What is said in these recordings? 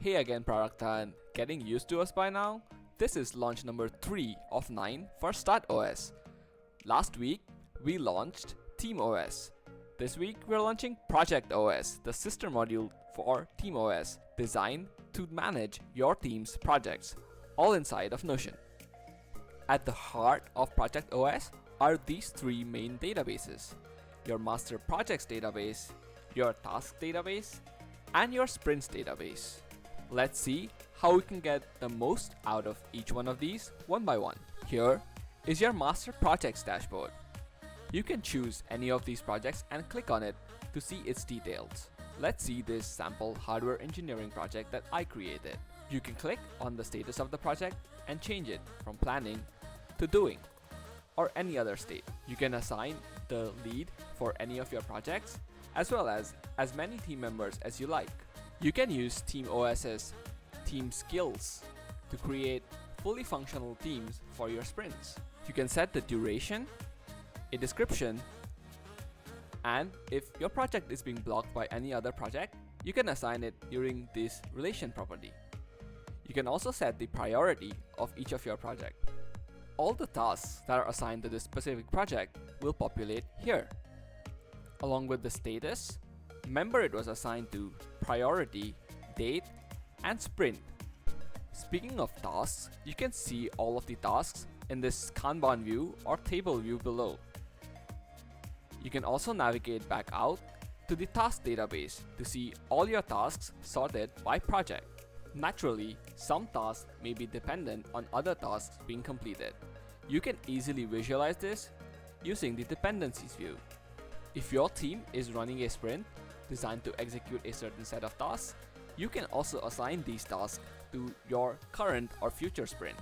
Hey again, Praraktan. Getting used to us by now? This is launch number 3 of 9 for StartOS. Last week, we launched TeamOS. This week, we're launching ProjectOS, the sister module for TeamOS, designed to manage your team's projects, all inside of Notion. At the heart of ProjectOS are these three main databases: your master projects database, your task database, and your sprints database. Let's see how we can get the most out of each one of these one by one. Here is your master projects dashboard. You can choose any of these projects and click on it to see its details. Let's see this sample hardware engineering project that I created. You can click on the status of the project and change it from planning to doing or any other state. You can assign the lead for any of your projects as well as many team members as you like. You can use TeamOS's team skills to create fully functional teams for your sprints. You can set the duration, a description, and if your project is being blocked by any other project, you can assign it during this relation property. You can also set the priority of each of your projects. All the tasks that are assigned to this specific project will populate here. Along with the status, remember it was assigned to priority, date, and sprint. Speaking of tasks, you can see all of the tasks in this Kanban view or table view below. You can also navigate back out to the task database to see all your tasks sorted by project. Naturally, some tasks may be dependent on other tasks being completed. You can easily visualize this using the dependencies view. If your team is running a sprint designed to execute a certain set of tasks, you can also assign these tasks to your current or future sprint.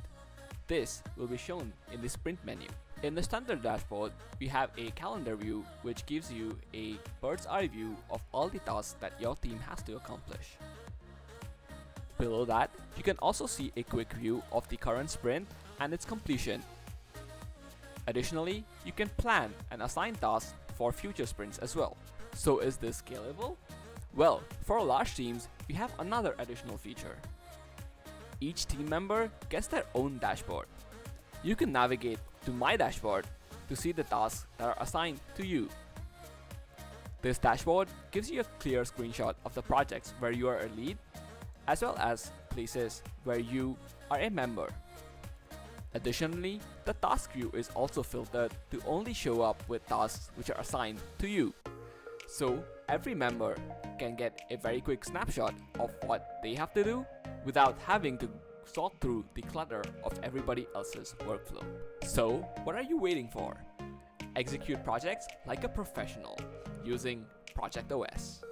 This will be shown in the sprint menu. In the standard dashboard, we have a calendar view which gives you a bird's eye view of all the tasks that your team has to accomplish. Below that, you can also see a quick view of the current sprint and its completion. Additionally, you can plan and assign tasks for future sprints as well. So is this scalable? Well, for large teams, we have another additional feature. Each team member gets their own dashboard. You can navigate to My Dashboard to see the tasks that are assigned to you. This dashboard gives you a clear screenshot of the projects where you are a lead, as well as places where you are a member. Additionally, the task view is also filtered to only show up with tasks which are assigned to you. So every member can get a very quick snapshot of what they have to do without having to sort through the clutter of everybody else's workflow. So what are you waiting for? Execute projects like a professional using ProjectOS.